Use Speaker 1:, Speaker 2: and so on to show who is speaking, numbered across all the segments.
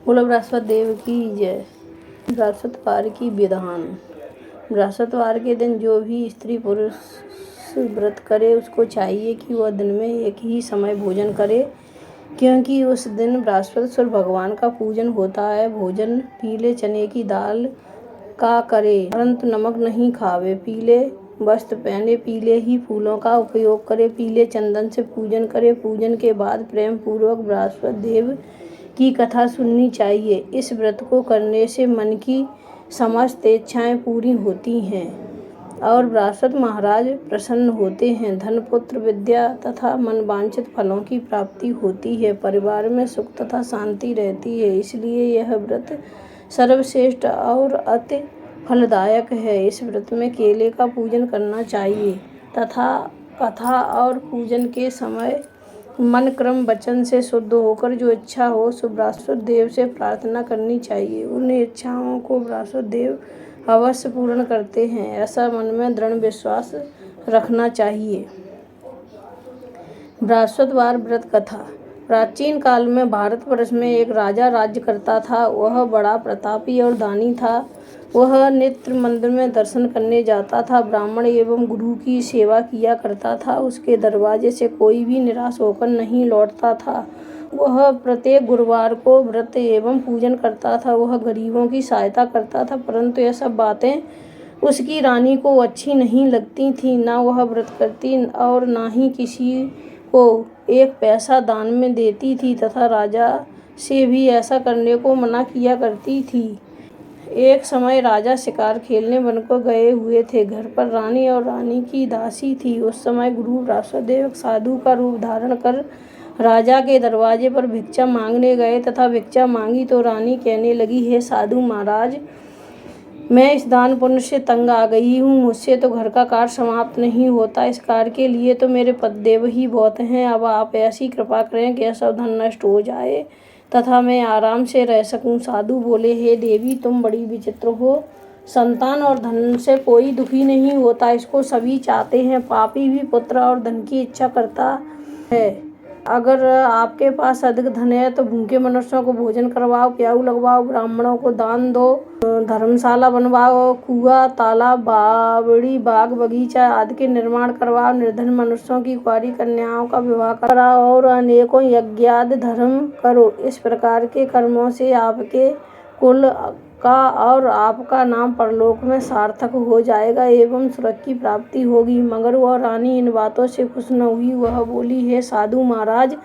Speaker 1: बोलो बृहस्पतिदेव की जय। बृहस्पतिवार की विधान। बृहस्पतिवार के दिन जो भी स्त्री पुरुष व्रत करे उसको चाहिए कि वह दिन में एक ही समय भोजन करे, क्योंकि उस दिन बृहस्पति भगवान का पूजन होता है। भोजन पीले चने की दाल का करे, परंतु नमक नहीं खावे। पीले वस्त्र पहने, पीले ही फूलों का उपयोग करे, पीले चंदन से पूजन करे। पूजन के बाद प्रेम पूर्वक बृहस्पति देव की कथा सुननी चाहिए। इस व्रत को करने से मन की समस्त इच्छाएं पूरी होती हैं और बृहस्पति महाराज प्रसन्न होते हैं। धन, पुत्र, विद्या तथा मनवांछित फलों की प्राप्ति होती है। परिवार में सुख तथा शांति रहती है। इसलिए यह व्रत सर्वश्रेष्ठ और अति फलदायक है। इस व्रत में केले का पूजन करना चाहिए तथा कथा और पूजन के समय मन, क्रम, वचन से शुद्ध होकर जो इच्छा हो सो बृहस्पति देव से प्रार्थना करनी चाहिए। उन इच्छाओं को बृहस्पति देव अवश्य पूर्ण करते हैं, ऐसा मन में दृढ़ विश्वास रखना चाहिए। बृहस्पतिवार व्रत कथा। प्राचीन काल में भारतवर्ष में एक राजा राज्य करता था। वह बड़ा प्रतापी और दानी था। वह नित्य मंदिर में दर्शन करने जाता था, ब्राह्मण एवं गुरु की सेवा किया करता था। उसके दरवाजे से कोई भी निराश होकर नहीं लौटता था। वह प्रत्येक गुरुवार को व्रत एवं पूजन करता था। वह गरीबों की सहायता करता था, परंतु यह सब बातें उसकी रानी को अच्छी नहीं लगती थी। ना वह व्रत करती और ना ही किसी को एक पैसा दान में देती थी तथा राजा से भी ऐसा करने को मना किया करती थी। एक समय राजा शिकार खेलने वन को गए हुए थे। घर पर रानी और रानी की दासी थी। उस समय गुरु बृहस्पतिदेव साधु का रूप धारण कर राजा के दरवाजे पर भिक्षा मांगने गए तथा भिक्षा मांगी तो रानी कहने लगी, हे साधु महाराज, मैं इस दान पुण्य से तंग आ गई हूँ। मुझसे तो घर का कार्य समाप्त नहीं होता। इस कार्य के लिए तो मेरे पतिदेव ही बहुत हैं। अब आप ऐसी कृपा करें कि यह सब धन नष्ट हो जाए तथा मैं आराम से रह सकूं। साधु बोले, हे देवी, तुम बड़ी विचित्र हो। संतान और धन से कोई दुखी नहीं होता, इसको सभी चाहते हैं। पापी भी पुत्र और धन की इच्छा करता है। अगर आपके पास अधिक धन है तो भूखे मनुष्यों को भोजन करवाओ, प्याऊ लगवाओ, ब्राह्मणों को दान दो, धर्मशाला बनवाओ, कुआं, तालाब, बावड़ी, बाग, बगीचा आदि के निर्माण करवाओ, निर्धन मनुष्यों की कुंवारी कन्याओं का विवाह कराओ और अनेकों यज्ञादि धर्म करो। इस प्रकार के कर्मों से आपके कुल का और आपका नाम परलोक में सार्थक हो जाएगा एवं स्वर्ग की प्राप्ति होगी। मगर वह रानी इन बातों से खुश न हुई। वह बोली, हे साधु महाराज,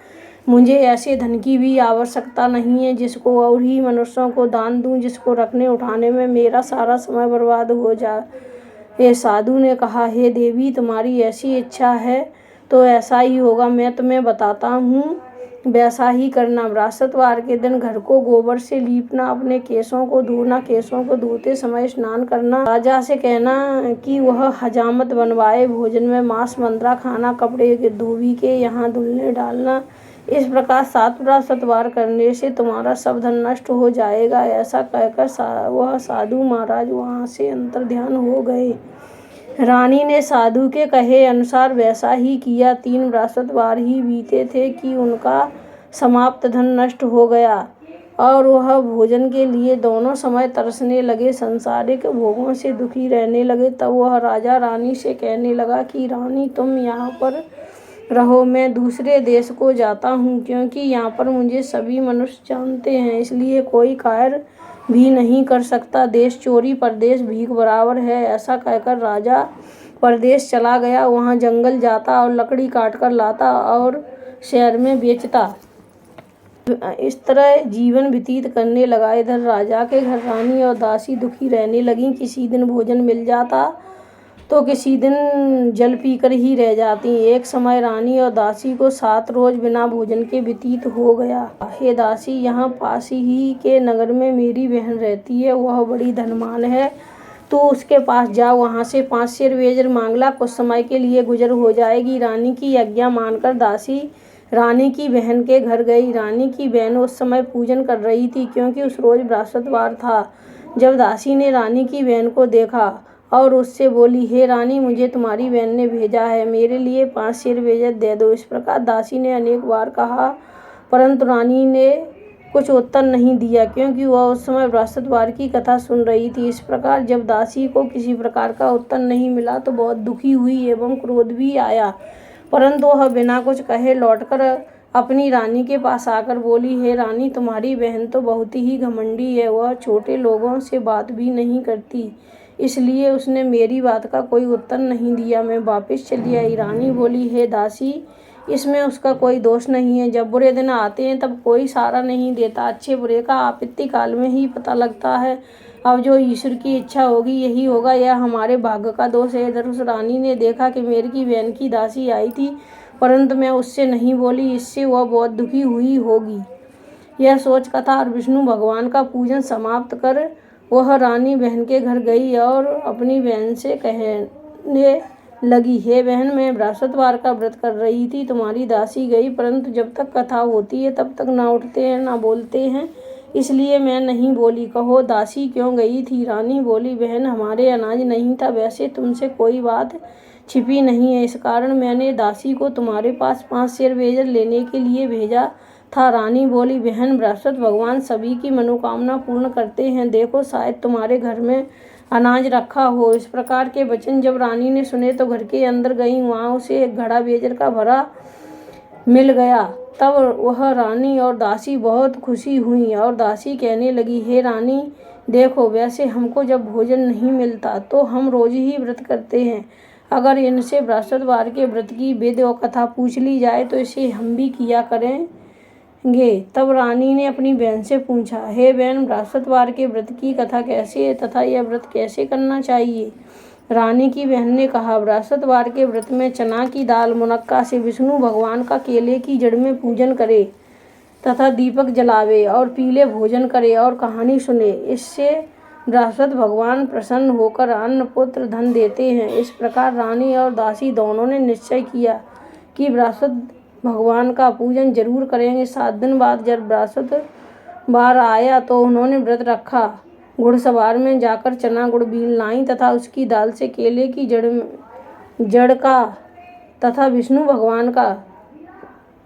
Speaker 1: मुझे ऐसे धन की भी आवश्यकता नहीं है जिसको और ही मनुष्यों को दान दूं, जिसको रखने उठाने में मेरा सारा समय बर्बाद हो जाए। साधु ने कहा, हे देवी, तुम्हारी ऐसी इच्छा है तो ऐसा ही होगा। मैं तुम्हें बताता हूँ, वैसा ही करना। बृहस्पतिवार के दिन घर को गोबर से लीपना, अपने केशों को धोना, केशों को धोते समय स्नान करना, राजा से कहना कि वह हजामत बनवाए, भोजन में मांस मंद्रा खाना, कपड़े के धोबी के यहाँ धुलने डालना। इस प्रकार 7 बृहस्पतिवार करने से तुम्हारा सब धन नष्ट हो जाएगा। ऐसा कहकर वह साधु महाराज वहाँ से अंतर्ध्यान हो गए। रानी ने साधु के कहे अनुसार वैसा ही किया। 3 बृहस्पतिवार ही बीते थे कि उनका समाप्त धन नष्ट हो गया और वह भोजन के लिए दोनों समय तरसने लगे, संसारिक भोगों से दुखी रहने लगे। तब वह राजा रानी से कहने लगा कि रानी, तुम यहाँ पर रहो, मैं दूसरे देश को जाता हूँ, क्योंकि यहाँ पर मुझे सभी मनुष्य जानते हैं, इसलिए कोई कार्य भी नहीं कर सकता। देश चोरी परदेश भीख बराबर है। ऐसा कहकर राजा परदेश चला गया। वहाँ जंगल जाता और लकड़ी काट कर लाता और शहर में बेचता। इस तरह जीवन व्यतीत करने लगा। इधर राजा के घर रानी और दासी दुखी रहने लगी। किसी दिन भोजन मिल जाता तो किसी दिन जल पीकर ही रह जाती। एक समय रानी और दासी को 7 रोज बिना भोजन के व्यतीत हो गया। हे दासी, यहाँ पास ही के नगर में मेरी बहन रहती है। वह बड़ी धनवान है। तो उसके पास जाओ, वहाँ से 5 सेर बेजर मांग ला, कुछ समय के लिए गुजर हो जाएगी। रानी की आज्ञा मानकर दासी रानी की बहन के घर गई। रानी की बहन उस समय पूजन कर रही थी, क्योंकि उस रोज बृहस्पतिवार था। जब दासी ने रानी की बहन को देखा और उससे बोली, हे रानी, मुझे तुम्हारी बहन ने भेजा है, मेरे लिए 5 सेर बेजर दे दो। इस प्रकार दासी ने अनेक बार कहा, परंतु रानी ने कुछ उत्तर नहीं दिया, क्योंकि वह उस समय बृहस्पतिवार की कथा सुन रही थी। इस प्रकार जब दासी को किसी प्रकार का उत्तर नहीं मिला तो बहुत दुखी हुई एवं क्रोध भी आया, परंतु वह बिना कुछ कहे लौटकर अपनी रानी के पास आकर बोली, हे रानी, तुम्हारी बहन तो बहुत ही घमंडी है, वह छोटे लोगों से बात भी नहीं करती, इसलिए उसने मेरी बात का कोई उत्तर नहीं दिया। मैं वापस चली आई। रानी बोली, हे दासी, इसमें उसका कोई दोष नहीं है। जब बुरे दिन आते हैं तब कोई सहारा नहीं देता, अच्छे बुरे का आपत्ति काल में ही पता लगता है। अब जो ईश्वर की इच्छा होगी यही होगा, यह हमारे भाग्य का दोष है। इधर उस रानी ने देखा कि मेरी की बहन की दासी आई थी, परंतु मैं उससे नहीं बोली, इससे वह बहुत दुखी हुई होगी। यह सोच कथा और विष्णु भगवान का पूजन समाप्त कर वह रानी बहन के घर गई और अपनी बहन से कहने लगी, हे बहन, मैं बृहस्पतिवार का व्रत कर रही थी, तुम्हारी दासी गई, परंतु जब तक कथा होती है तब तक ना उठते हैं ना बोलते हैं, इसलिए मैं नहीं बोली। कहो, दासी क्यों गई थी? रानी बोली, बहन, हमारे अनाज नहीं था, वैसे तुमसे कोई बात छिपी नहीं है, इस कारण मैंने दासी को तुम्हारे पास 5 सेर बेजर लेने के लिए भेजा था। रानी बोली, बहन, बृहस्पति भगवान सभी की मनोकामना पूर्ण करते हैं, देखो शायद तुम्हारे घर में अनाज रखा हो। इस प्रकार के वचन जब रानी ने सुने तो घर के अंदर गई, वहाँ उसे एक घड़ा बेजर का भरा मिल गया। तब वह रानी और दासी बहुत खुशी हुई और दासी कहने लगी, हे रानी, देखो, वैसे हमको जब भोजन नहीं मिलता तो हम रोज ही व्रत करते हैं, अगर इनसे बृहस्पतिवार के व्रत की विधि और कथा पूछ ली जाए तो इसे हम भी किया करेंगे। तब रानी ने अपनी बहन से पूछा, हे बहन, बृहस्पतिवार के व्रत की कथा कैसे है तथा यह व्रत कैसे करना चाहिए? रानी की बहन ने कहा, बृहस्पतिवार के व्रत में चना की दाल मुनक्का से विष्णु भगवान का केले की जड़ में पूजन करे तथा दीपक जलावे और पीले भोजन करे और कहानी सुने, इससे बृहस्पति भगवान प्रसन्न होकर अन्न पुत्र धन देते हैं। इस प्रकार रानी और दासी दोनों ने निश्चय किया कि बृहस्पति भगवान का पूजन जरूर करेंगे। 7 दिन बाद जब बृहस्पतिवार आया तो उन्होंने व्रत रखा। घुड़सवार में जाकर चना गुड़ बीन लाई तथा उसकी दाल से केले की जड़ का तथा विष्णु भगवान का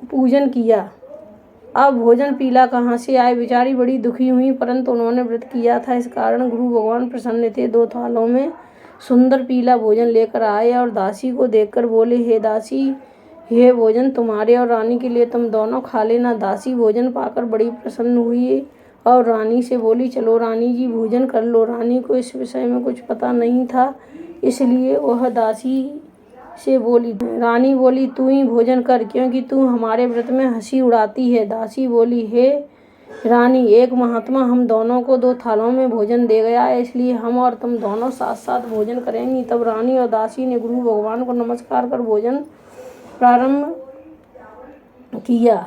Speaker 1: पूजन किया। अब भोजन पीला कहाँ से आए? बेचारी बड़ी दुखी हुई, परंतु उन्होंने व्रत किया था, इस कारण गुरु भगवान प्रसन्न थे। 2 थालों में सुंदर पीला भोजन लेकर आए और दासी को देखकर बोले, हे दासी, यह भोजन तुम्हारे और रानी के लिए, तुम दोनों खा लेना। दासी भोजन पाकर बड़ी प्रसन्न हुई और रानी से बोली, चलो रानी जी, भोजन कर लो। रानी को इस विषय में कुछ पता नहीं था, इसलिए वह दासी से बोली, रानी बोली, तू ही भोजन कर, क्योंकि तू हमारे व्रत में हंसी उड़ाती है। दासी बोली, हे रानी, एक महात्मा हम दोनों को 2 थालों में भोजन दे गया है, इसलिए हम और तुम दोनों साथ साथ भोजन करेंगी। तब रानी और दासी ने गुरु भगवान को नमस्कार कर भोजन प्रारंभ किया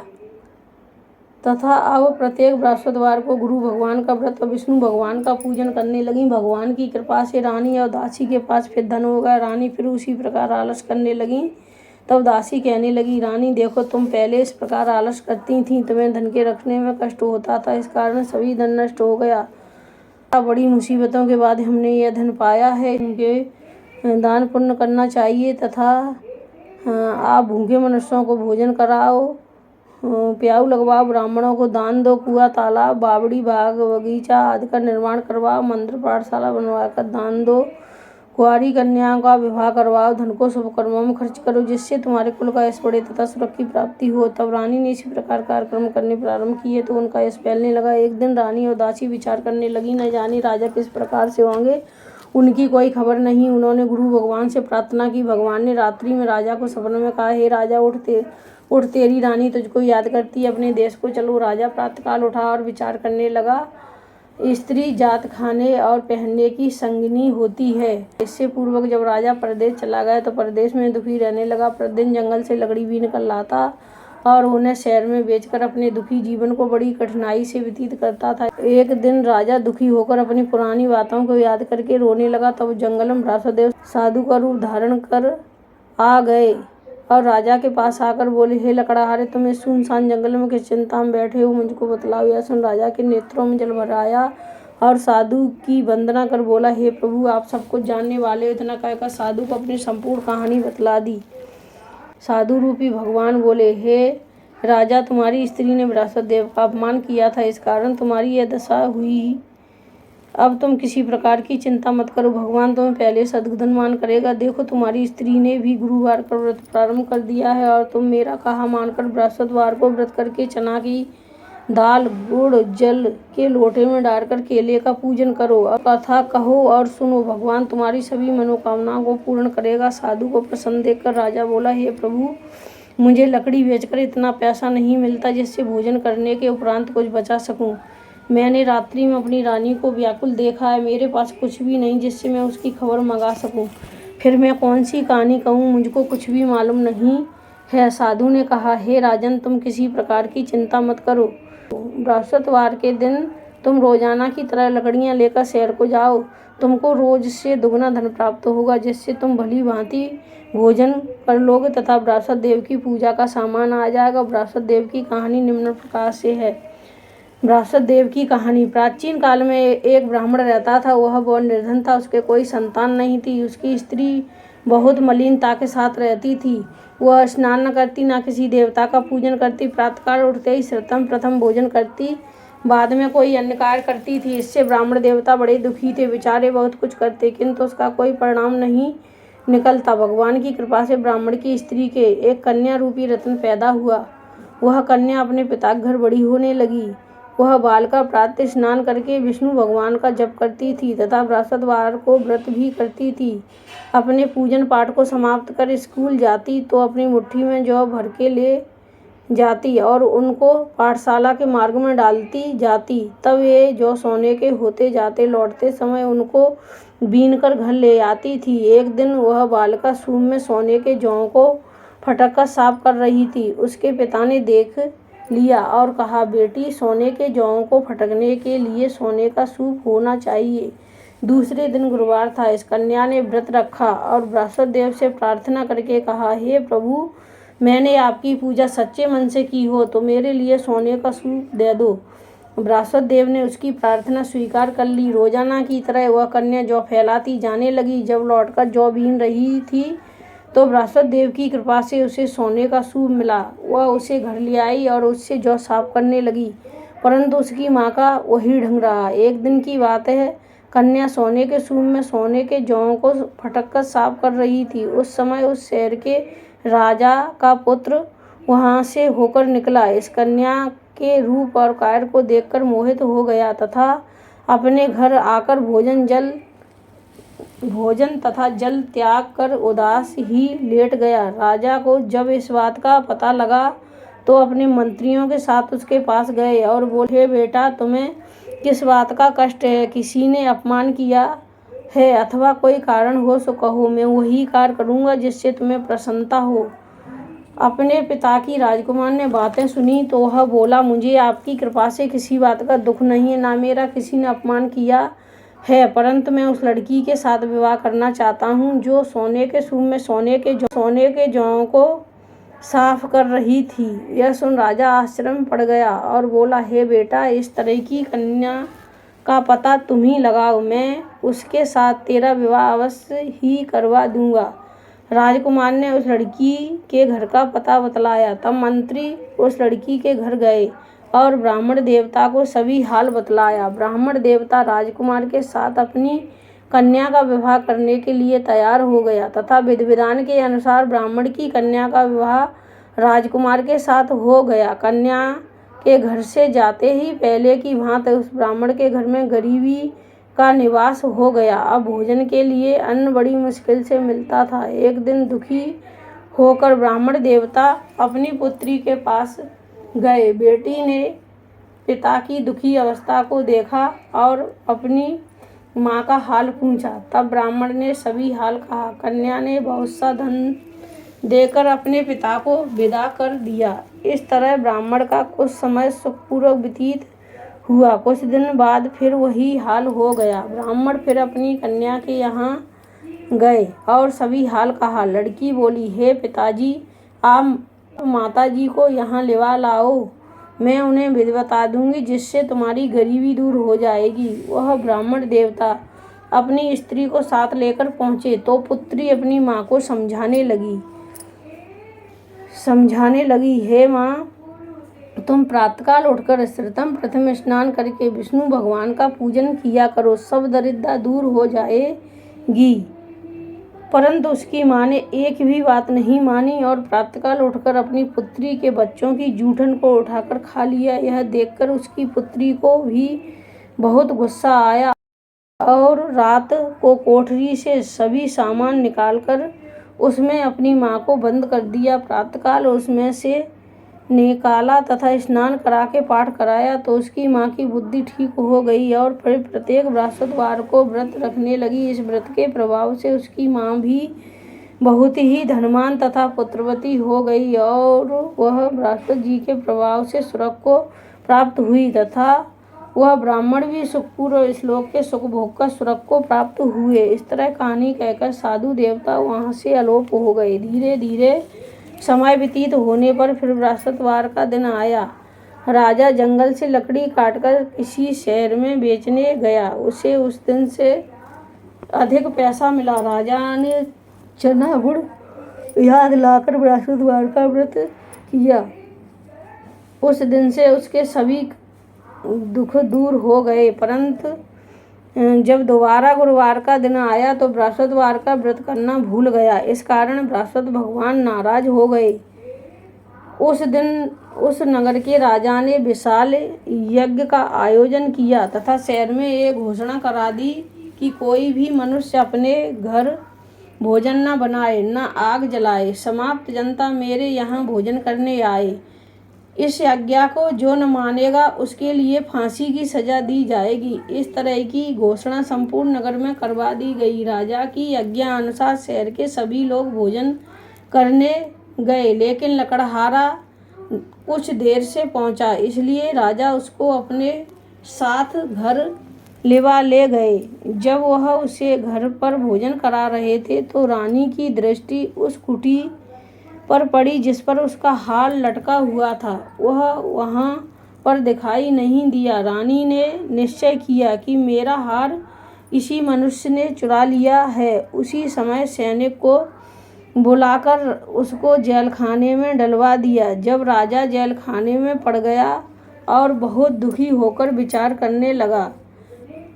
Speaker 1: तथा अब प्रत्येक बृहस्पतिवार को गुरु भगवान का व्रत और विष्णु भगवान का पूजन करने लगी। भगवान की कृपा से रानी और दासी के पास फिर धन हो गया। रानी फिर उसी प्रकार आलस करने लगी। तब दासी कहने लगी, रानी देखो, तुम पहले इस प्रकार आलस करती थी, तुम्हें धन के रखने में कष्ट होता था, इस कारण सभी धन नष्ट हो गया। बड़ी मुसीबतों के बाद हमने यह धन पाया है, इनके दान पुण्य करना चाहिए तथा आप भूखे मनुष्यों को भोजन कराओ, प्याऊ लगवाओ, ब्राह्मणों को दान दो, कुआं तालाब बावड़ी बाग बगीचा आदि का निर्माण करवाओ, मंदिर पाठशाला बनवाकर दान दो, कुंवारी कन्याओं का विवाह करवाओ, धन को शुभ कर्मों में खर्च करो, जिससे तुम्हारे कुल का यश बढ़े तथा सुख की प्राप्ति हो। तब रानी ने इसी प्रकार कार्यक्रम करने प्रारंभ किए तो उनका यश फैलने लगा। एक दिन रानी और दासी विचार करने लगी, न जाने राजा किस प्रकार से होंगे, उनकी कोई खबर नहीं। उन्होंने गुरु भगवान से प्रार्थना की। भगवान ने रात्रि में राजा को सपने में कहा, हे राजा, उठ, तेरी रानी तुझको याद करती है, अपने देश को चलो। राजा प्रातःकाल उठा और विचार करने लगा, स्त्री जात खाने और पहनने की संगिनी होती है। इससे पूर्वक जब राजा परदेश चला गया तो परदेश में दुखी रहने लगा। प्रतिदिन जंगल से लकड़ी बीन कर लाता और उन्हें शहर में बेचकर अपने दुखी जीवन को बड़ी कठिनाई से व्यतीत करता था। एक दिन राजा दुखी होकर अपनी पुरानी बातों को याद करके रोने लगा। तब जंगल में ब्रह्मदेव साधु का रूप धारण कर आ गए और राजा के पास आकर बोले, हे लकड़हारे, तुम इस सुनसान जंगल में किस चिंता में बैठे हो, मुझको बतलाओ। यह सुन राजा के नेत्रों में जल भर आया और साधु की वंदना कर बोला, हे प्रभु, आप सब कुछ जानने वाले हो। इतना कहकर साधु को अपनी संपूर्ण कहानी बतला दी। साधु रूपी भगवान बोले, हे राजा, तुम्हारी स्त्री ने बृहस्पति देव का अपमान किया था, इस कारण तुम्हारी यह दशा हुई। अब तुम किसी प्रकार की चिंता मत करो, भगवान तुम्हें पहले सद्गुणवान करेगा। देखो, तुम्हारी स्त्री ने भी गुरुवार का व्रत प्रारंभ कर दिया है और तुम मेरा कहा मानकर बृहस्पतिवार को व्रत करके चना की दाल गुड़ जल के लोटे में डालकर केले का पूजन करो। अब कथा कहो और सुनो, भगवान तुम्हारी सभी मनोकामनाओं को पूर्ण करेगा। साधु को प्रसन्न देखकर राजा बोला, हे प्रभु, मुझे लकड़ी बेचकर इतना पैसा नहीं मिलता जिससे भोजन करने के उपरांत कुछ बचा सकूं। मैंने रात्रि में अपनी रानी को व्याकुल देखा है, मेरे पास कुछ भी नहीं जिससे मैं उसकी खबर मंगा सकूं। फिर मैं कौन सी कहानी कहूँ, मुझको कुछ भी मालूम नहीं है। साधु ने कहा, हे राजन, तुम किसी प्रकार की चिंता मत करो। बृहस्पतिवार के दिन तुम रोजाना की तरह लकड़ियाँ लेकर शहर को जाओ। तुमको रोज से दुगना धन प्राप्त होगा, जिससे तुम भली भांति भोजन कर लोगे तथा बृहस्पति देव की पूजा का सामान आ जाएगा। बृहस्पति देव की कहानी निम्न प्रकार से है। बृहस्पति देव की कहानी। प्राचीन काल में एक ब्राह्मण रहता था। वह बहुत निर्धन था, उसके कोई संतान नहीं थी। उसकी स्त्री बहुत मलिनता के साथ रहती थी। वह स्नान न करती, न किसी देवता का पूजन करती। प्रातःकाल उठते ही प्रथम भोजन करती, बाद में कोई अन्य कार्य करती थी। इससे ब्राह्मण देवता बड़े दुखी थे। बेचारे बहुत कुछ करते, किंतु उसका कोई परिणाम नहीं निकलता। भगवान की कृपा से ब्राह्मण की स्त्री के एक कन्या रूपी रत्न पैदा हुआ। वह कन्या अपने पिता के घर बड़ी होने लगी। वह बालिका प्रातः स्नान करके विष्णु भगवान का जप करती थी तथा बृहस्पतिवार को व्रत भी करती थी। अपने पूजन पाठ को समाप्त कर स्कूल जाती तो अपनी मुट्ठी में जौ भर के ले जाती और उनको पाठशाला के मार्ग में डालती जाती। तब ये जौ सोने के होते जाते लौटते समय उनको बीन कर घर ले आती थी। एक दिन वह बालिका सूप में सोने के जौ को फटक कर साफ कर रही थी। उसके पिता ने देख लिया और कहा, बेटी, सोने के जौं को फटकने के लिए सोने का सूप होना चाहिए। दूसरे दिन गुरुवार था। इस कन्या ने व्रत रखा और बृहस्पति देव से प्रार्थना करके कहा, हे प्रभु, मैंने आपकी पूजा सच्चे मन से की हो तो मेरे लिए सोने का सूप दे दो। बृहस्पति देव ने उसकी प्रार्थना स्वीकार कर ली। रोजाना की तरह वह कन्या जौ फैलाती जाने लगी। जब लौटकर जौ बीन रही थी तो बृहस्पति देव की कृपा से उसे सोने का सूप मिला। वह उसे घर ले आई और उससे जौ साफ करने लगी, परंतु उसकी माँ का वही ढंग रहा। एक दिन की बात है, कन्या सोने के सूप में सोने के जौ को फटक कर साफ कर रही थी। उस समय उस शहर के राजा का पुत्र वहाँ से होकर निकला। इस कन्या के रूप और कार्य को देखकर मोहित हो गया तथा अपने घर आकर भोजन तथा जल त्याग कर उदास ही लेट गया। राजा को जब इस बात का पता लगा तो अपने मंत्रियों के साथ उसके पास गए और बोले, बेटा, तुम्हें किस बात का कष्ट है? किसी ने अपमान किया है अथवा कोई कारण हो सो कहो, मैं वही कार्य करूँगा जिससे तुम्हें प्रसन्नता हो। अपने पिता की राजकुमार ने बातें सुनी तो वह बोला, मुझे आपकी कृपा से किसी बात का दुख नहीं है, ना मेरा किसी ने अपमान किया है, परंतु मैं उस लड़की के साथ विवाह करना चाहता हूँ जो सोने के सूप में सोने के जौ को साफ कर रही थी। यह सुन राजा आश्चर्य में पड़ गया और बोला, हे बेटा, इस तरह की कन्या का पता तुम ही लगाओ, मैं उसके साथ तेरा विवाह अवश्य ही करवा दूंगा। राजकुमार ने उस लड़की के घर का पता बतलाया। तब मंत्री उस लड़की के घर गए और ब्राह्मण देवता को सभी हाल बतलाया। ब्राह्मण देवता राजकुमार के साथ अपनी कन्या का विवाह करने के लिए तैयार हो गया तथा विधि विधान के अनुसार ब्राह्मण की कन्या का विवाह राजकुमार के साथ हो गया। कन्या के घर से जाते ही पहले की भांति उस ब्राह्मण के घर में गरीबी का निवास हो गया। अब भोजन के लिए अन्न बड़ी मुश्किल से मिलता था। एक दिन दुखी होकर ब्राह्मण देवता अपनी पुत्री के पास गए। बेटी ने पिता की दुखी अवस्था को देखा और अपनी माँ का हाल पूछा। तब ब्राह्मण ने सभी हाल कहा। कन्या ने बहुत सा धन देकर अपने पिता को विदा कर दिया। इस तरह ब्राह्मण का कुछ समय सुखपूर्वक व्यतीत हुआ। कुछ दिन बाद फिर वही हाल हो गया। ब्राह्मण फिर अपनी कन्या के यहाँ गए और सभी हाल कहा। लड़की बोली, हे पिताजी, आप माताजी को यहाँ लेवा लाओ, मैं उन्हें विधि बता दूंगी जिससे तुम्हारी गरीबी दूर हो जाएगी। वह ब्राह्मण देवता अपनी स्त्री को साथ लेकर पहुँचे तो पुत्री अपनी माँ को समझाने लगी, हे माँ, तुम प्रातःकाल उठकर श्रितम प्रथम स्नान करके विष्णु भगवान का पूजन किया करो, सब दरिद्रता दूर हो जाएगी। परंतु उसकी माँ ने एक भी बात नहीं मानी और प्रातःकाल उठकर अपनी पुत्री के बच्चों की जूठन को उठाकर खा लिया। यह देखकर उसकी पुत्री को भी बहुत गुस्सा आया और रात को कोठरी से सभी सामान निकालकर उसमें अपनी माँ को बंद कर दिया। प्रातःकाल उसमें से निकाला तथा स्नान करा के पाठ कराया तो उसकी माँ की बुद्धि ठीक हो गई और फिर प्रत्येक बृहस्पतिवार को व्रत रखने लगी। इस व्रत के प्रभाव से उसकी माँ भी बहुत ही धनवान तथा पुत्रवती हो गई और वह बृहस्पति जी के प्रभाव से स्वर्ग को प्राप्त हुई तथा वह ब्राह्मण भी सुखपूर्व श्लोक के सुख भोग का स्वर्ग को प्राप्त हुए। इस तरह कहानी कहकर साधु देवता वहाँ से अलोप हो गए। धीरे धीरे समय व्यतीत होने पर फिर बृहस्पतिवार का दिन आया। राजा जंगल से लकड़ी काटकर किसी शहर में बेचने गया। उसे उस दिन से अधिक पैसा मिला। राजा ने चना गुड़ याद लाकर बृहस्पतिवार का व्रत किया। उस दिन से उसके सभी दुख दूर हो गए। परंतु जब दोबारा गुरुवार का दिन आया तो बृहस्पतिवार का व्रत करना भूल गया। इस कारण बृहस्पति भगवान नाराज हो गए। उस दिन उस नगर के राजा ने विशाल यज्ञ का आयोजन किया तथा शहर में एक घोषणा करा दी कि कोई भी मनुष्य अपने घर भोजन न बनाए, न आग जलाए। समाप्त जनता मेरे यहाँ भोजन करने आए। इस आज्ञा को जो न मानेगा उसके लिए फांसी की सजा दी जाएगी। इस तरह की घोषणा संपूर्ण नगर में करवा दी गई। राजा की आज्ञा अनुसार शहर के सभी लोग भोजन करने गए, लेकिन लकड़हारा कुछ देर से पहुंचा, इसलिए राजा उसको अपने साथ घर लिवा ले गए। जब वह उसे घर पर भोजन करा रहे थे तो रानी की दृष्टि उस कुटी पर पड़ी जिस पर उसका हार लटका हुआ था। वह वहाँ पर दिखाई नहीं दिया। रानी ने निश्चय किया कि मेरा हार इसी मनुष्य ने चुरा लिया है। उसी समय सैनिक को बुलाकर उसको जेलखाने में डलवा दिया। जब राजा जेलखाने में पड़ गया और बहुत दुखी होकर विचार करने लगा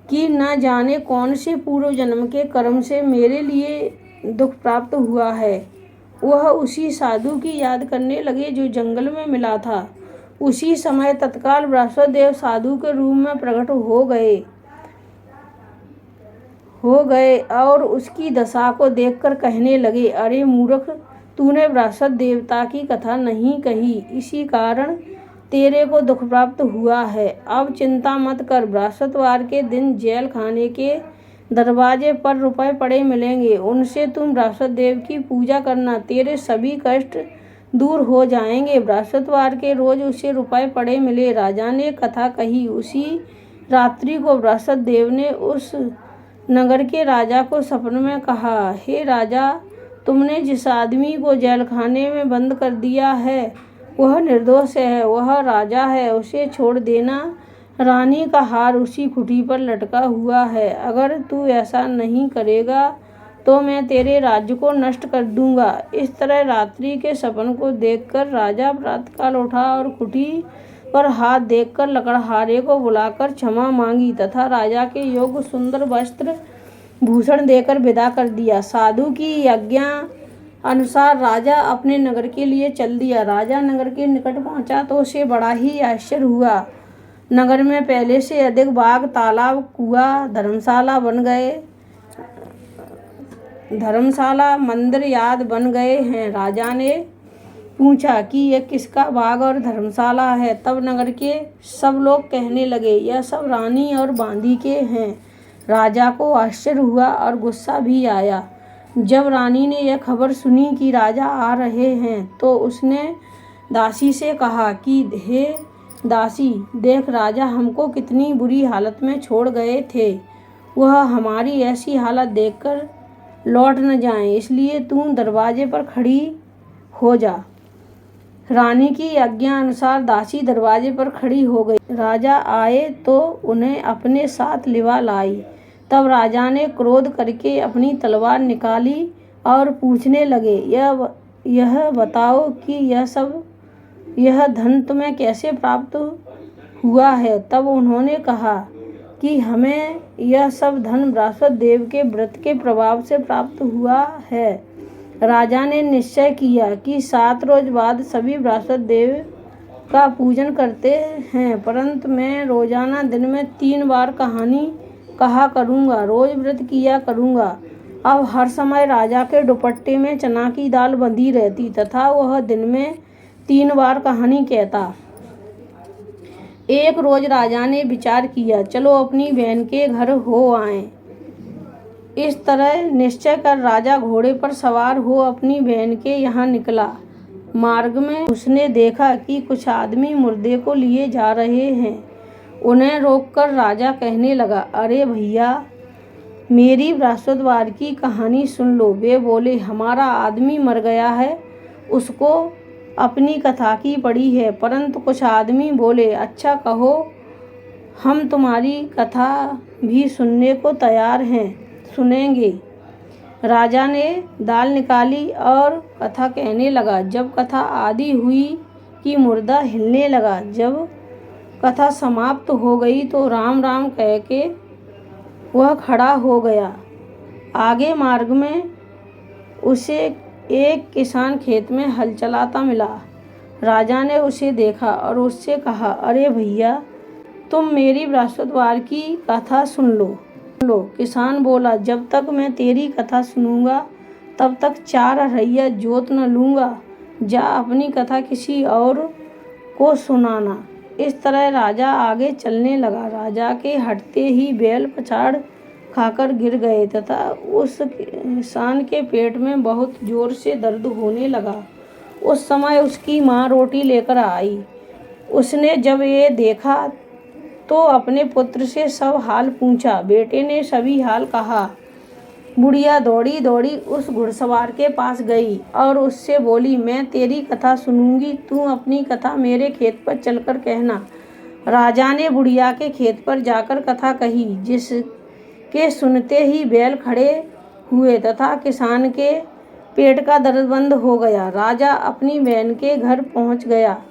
Speaker 1: कि न जाने कौन से पूर्व जन्म के कर्म से मेरे लिए दुख प्राप्त हुआ है, वह उसी साधु की याद करने लगे जो जंगल में मिला था। उसी समय तत्काल बृहस्पति देव साधु के रूप में प्रकट हो गए और उसकी दशा को देखकर कहने लगे, अरे मूर्ख, तूने बृहस्पति देवता की कथा नहीं कही, इसी कारण तेरे को दुख प्राप्त हुआ है। अब चिंता मत कर, बृहस्पतिवार के दिन जेल खाने के दरवाजे पर रुपए पड़े मिलेंगे, उनसे तुम बृहस्पति देव की पूजा करना, तेरे सभी कष्ट दूर हो जाएंगे। बृहस्पतिवार के रोज उसे रुपए पड़े मिले। राजा ने कथा कही। उसी रात्रि को बृहस्पति देव ने उस नगर के राजा को सपने में कहा, हे राजा, तुमने जिस आदमी को जेलखाने में बंद कर दिया है वह निर्दोष है, वह राजा है, उसे छोड़ देना। रानी का हार उसी कुटी पर लटका हुआ है। अगर तू ऐसा नहीं करेगा तो मैं तेरे राज्य को नष्ट कर दूंगा। इस तरह रात्रि के सपन को देखकर राजा प्रातःकाल उठा और कुटी पर हाथ देखकर लकड़हारे को बुलाकर क्षमा मांगी तथा राजा के योग्य सुंदर वस्त्र भूषण देकर विदा कर दिया। साधु की आज्ञा अनुसार राजा अपने नगर के लिए चल दिया। राजा नगर के निकट पहुंचा तो उसे बड़ा ही आश्चर्य हुआ। नगर में पहले से अधिक बाग, तालाब, कुआं, धर्मशाला, मंदिर आदि बन गए हैं। राजा ने पूछा कि यह किसका बाग और धर्मशाला है। तब नगर के सब लोग कहने लगे, यह सब रानी और बांदी के हैं। राजा को आश्चर्य हुआ और गुस्सा भी आया। जब रानी ने यह खबर सुनी कि राजा आ रहे हैं तो उसने दासी से कहा कि हे दासी, देख, राजा हमको कितनी बुरी हालत में छोड़ गए थे। वह हमारी ऐसी हालत देखकर लौट न जाएं, इसलिए तू दरवाजे पर खड़ी हो जा। रानी की आज्ञा अनुसार दासी दरवाजे पर खड़ी हो गई। राजा आए तो उन्हें अपने साथ लिवा लाई। तब राजा ने क्रोध करके अपनी तलवार निकाली और पूछने लगे, यह बताओ कि यह सब यह धन तुम्हें कैसे प्राप्त हुआ है? तब उन्होंने कहा कि हमें यह सब धन बृहस्पति देव के व्रत के प्रभाव से प्राप्त हुआ है। राजा ने निश्चय किया कि 7 रोज बाद सभी बृहस्पति देव का पूजन करते हैं, परंतु मैं रोजाना दिन में 3 बार कहानी कहा करूँगा, रोज व्रत किया करूँगा। अब हर समय राजा के दुपट्टे में चना की दाल बंधी रहती तथा वह दिन में 3 बार कहानी कहता। एक रोज राजा ने विचार किया, चलो अपनी बहन के घर हो आएं। इस तरह निश्चय कर राजा घोड़े पर सवार हो अपनी बहन के यहाँ निकला। मार्ग में उसने देखा कि कुछ आदमी मुर्दे को लिए जा रहे हैं। उन्हें रोककर राजा कहने लगा, अरे भैया, मेरी बृहस्पतिवार की कहानी सुन लो। वे बोले, हमारा आदमी मर गया है, उसको अपनी कथा की पड़ी है। परंतु कुछ आदमी बोले, अच्छा कहो, हम तुम्हारी कथा भी सुनने को तैयार हैं, सुनेंगे। राजा ने दाल निकाली और कथा कहने लगा। जब कथा आदि हुई कि मुर्दा हिलने लगा। जब कथा समाप्त हो गई तो राम राम कह के वह खड़ा हो गया। आगे मार्ग में उसे एक किसान खेत में हल चलाता मिला। राजा ने उसे देखा और उससे कहा, अरे भैया, तुम मेरी बृहस्पतिवार की कथा सुन लो। किसान बोला, जब तक मैं तेरी कथा सुनूंगा तब तक 4 अरैया जोत न लूँगा। जा अपनी कथा किसी और को सुनाना। इस तरह राजा आगे चलने लगा। राजा के हटते ही बैल पछाड़ खाकर गिर गए तथा उस किसान के पेट में बहुत जोर से दर्द होने लगा। उस समय उसकी माँ रोटी लेकर आई। उसने जब ये देखा तो अपने पुत्र से सब हाल पूछा। बेटे ने सभी हाल कहा। बुढ़िया दौड़ी दौड़ी उस घुड़सवार के पास गई और उससे बोली, मैं तेरी कथा सुनूंगी, तू अपनी कथा मेरे खेत पर चलकर कहना। राजा ने बुढ़िया के खेत पर जाकर कथा कही, जिसके सुनते ही बैल खड़े हुए तथा किसान के पेट का दर्द बंद हो गया। राजा अपनी बहन के घर पहुंच गया।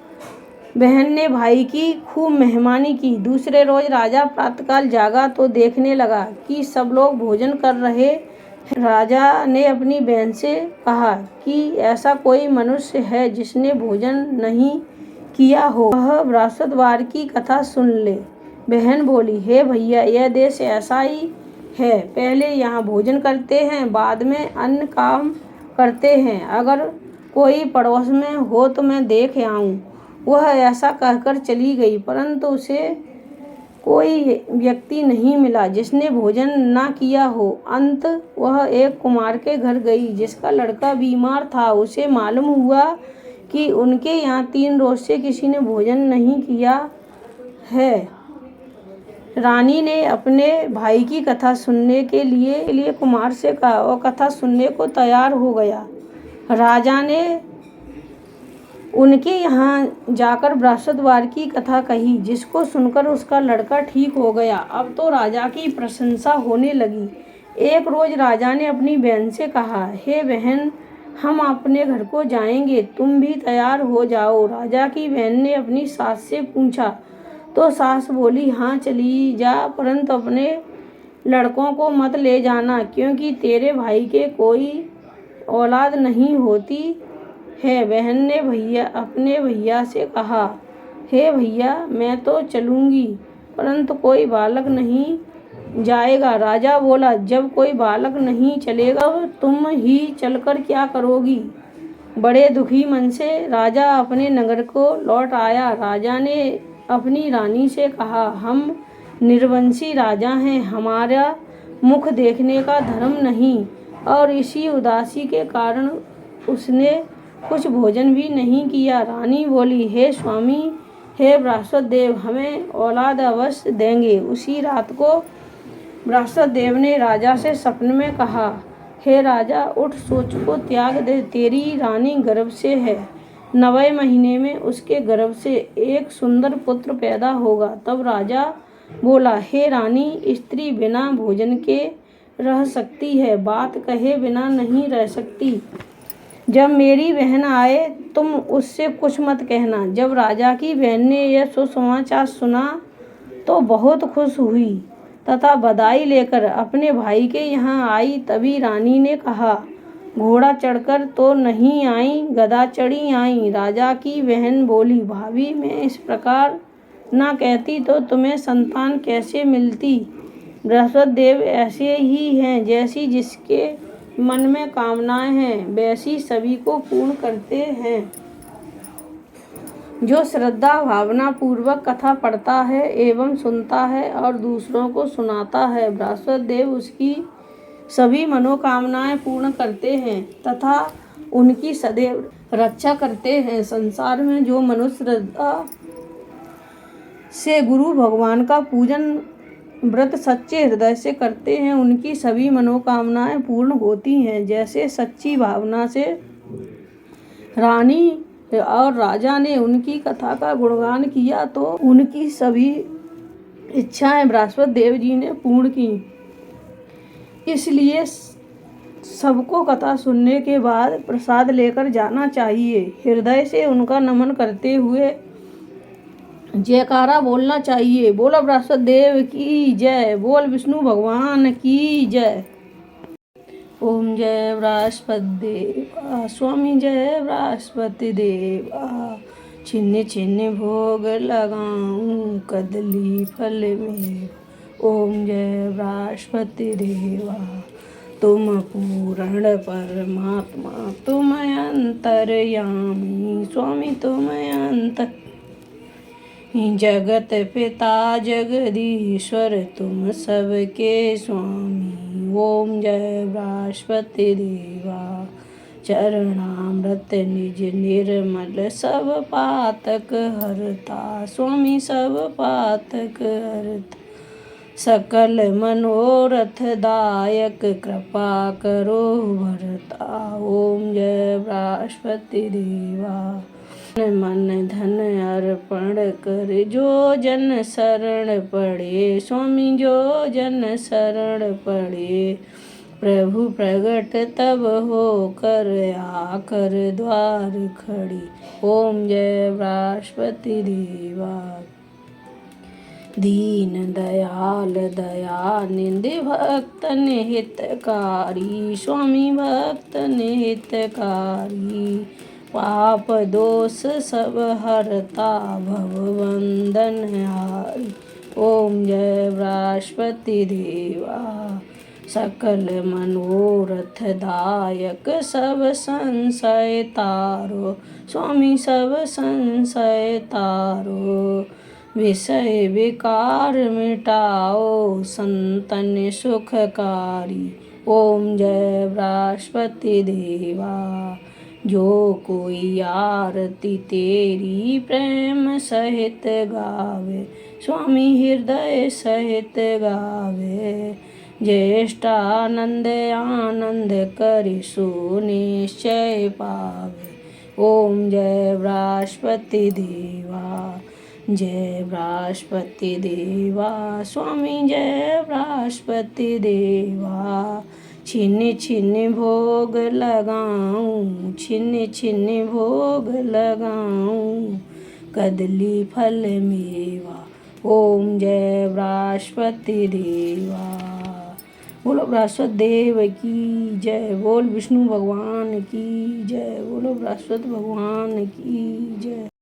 Speaker 1: बहन ने भाई की खूब मेहमानी की। दूसरे रोज राजा प्रातःकाल जागा तो देखने लगा कि सब लोग भोजन कर रहे। राजा ने अपनी बहन से कहा कि ऐसा कोई मनुष्य है जिसने भोजन नहीं किया हो, वह बृहस्पतिवार की कथा सुन ले। बहन बोली, हे भैया, यह देश ऐसा ही है, पहले यहाँ भोजन करते हैं, बाद में अन्य काम करते हैं। अगर कोई पड़ोस में हो तो मैं देख आऊँ। वह ऐसा कहकर चली गई, परंतु उसे कोई व्यक्ति नहीं मिला जिसने भोजन ना किया हो। अंत वह एक कुमार के घर गई जिसका लड़का बीमार था। उसे मालूम हुआ कि उनके यहाँ 3 रोज से किसी ने भोजन नहीं किया है। रानी ने अपने भाई की कथा सुनने के लिए कुमार से कहा और कथा सुनने को तैयार हो गया। राजा ने उनके यहाँ जाकर बृहस्पतिवार की कथा कही, जिसको सुनकर उसका लड़का ठीक हो गया। अब तो राजा की प्रशंसा होने लगी। एक रोज राजा ने अपनी बहन से कहा, हे बहन, हम अपने घर को जाएंगे, तुम भी तैयार हो जाओ। राजा की बहन ने अपनी सास से पूछा तो सास बोली, हाँ चली जा, परंतु अपने लड़कों को मत ले जाना, क्योंकि तेरे भाई के कोई औलाद नहीं होती है। बहन ने अपने भैया से कहा, हे भैया, मैं तो चलूँगी, परंतु कोई बालक नहीं जाएगा। राजा बोला, जब कोई बालक नहीं चलेगा तो तुम ही चलकर क्या करोगी? बड़े दुखी मन से राजा अपने नगर को लौट आया। राजा ने अपनी रानी से कहा, हम निर्वंशी राजा हैं, हमारा मुख देखने का धर्म नहीं। और इसी उदासी के कारण उसने कुछ भोजन भी नहीं किया। रानी बोली, हे स्वामी, हे बृहस्पति देव, हमें औलाद अवश्य देंगे। उसी रात को बृहस्पति देव ने राजा से सपने में कहा, हे राजा, उठ, सोच को त्याग दे, तेरी रानी गर्भ से है। 9वें महीने में उसके गर्भ से एक सुंदर पुत्र पैदा होगा। तब राजा बोला, हे रानी, स्त्री बिना भोजन के रह सकती है, बात कहे बिना नहीं रह सकती। जब मेरी बहन आए तुम उससे कुछ मत कहना। जब राजा की बहन ने यह सुसमाचार सुना तो बहुत खुश हुई तथा बधाई लेकर अपने भाई के यहाँ आई। तभी रानी ने कहा, घोड़ा चढ़कर तो नहीं आई, गधा चढ़ी आई। राजा की बहन बोली, भाभी मैं इस प्रकार ना कहती तो तुम्हें संतान कैसे मिलती। बृहस्पति देव ऐसे ही हैं, जैसी जिसके मन में कामनाएं हैं वैसी सभी को पूर्ण करते हैं। जो श्रद्धा भावना पूर्वक कथा पढ़ता है एवं सुनता है और दूसरों को सुनाता है, बृहस्पति देव उसकी सभी मनोकामनाएं पूर्ण करते हैं तथा उनकी सदैव रक्षा करते हैं। संसार में जो मनुष्य श्रद्धा से गुरु भगवान का पूजन व्रत सच्चे हृदय से करते हैं, उनकी सभी मनोकामनाएं पूर्ण होती हैं। जैसे सच्ची भावना से रानी और राजा ने उनकी कथा का गुणगान किया तो उनकी सभी इच्छाएं बृहस्पति देव जी ने पूर्ण की। इसलिए सबको कथा सुनने के बाद प्रसाद लेकर जाना चाहिए। हृदय से उनका नमन करते हुए जयकारा बोलना चाहिए। बोलो बृहस्पति देव की जय, बोल विष्णु भगवान की जय। ओम जय बृहस्पति देवा, स्वामी जय बृहस्पति देवा। छिन्न छिन्न भोग लगाऊं कदली फल में। ओम जय बृहस्पति देवा, तुम पूर्ण परमात्मा, तुम अंतर्यामी। स्वामी तुम अंतर जगत पिता जगदीश्वर, तुम सबके स्वामी। ओम जय बृहस्पति देवा, चरणामृत निज निर्मल, सब पातक हरता। स्वामी सब पातक हरता, सकल मनोरथ दायक, कृपा करो भरता। ओम जय बृहस्पति देवा, मन धन अर्पण कर जो जन शरण पड़े। स्वामी जो जन शरण पड़े, प्रभु प्रगट तब हो कर आकर द्वार खड़ी। ओम जय बृहस्पति देवा, दीन दयाल दयानिधि, भक्तन हितकारी। स्वामी भक्तन हितकारी, पाप दोष सब हरता, भव बंधन हारी। ओम जय बृहस्पति देवा, सकल मनोरथ दायक, सब संशय तारो। स्वामी सब संशय तारो, विषय विकार मिटाओ, संतन सुखकारी। ओम जय बृहस्पति देवा, जो कोई आरती तेरी प्रेम सहित गावे। स्वामी हृदय सहित गावे, ज्येष्ठानंद आनंद करि सुनिश्चय पावे। ओम जय बृहस्पति देवा, जय बृहस्पति देवा। स्वामी जय बृहस्पति देवा, छिन्न छिन्न भोग लगाऊं, छिन्न छिन्न भोग लगाऊं, कदली फल मेवा। ओम जय बृहस्पति देवा, बोलो बृहस्पति देव की जय, बोल विष्णु भगवान की जय, बोलो बृहस्पति भगवान की जय।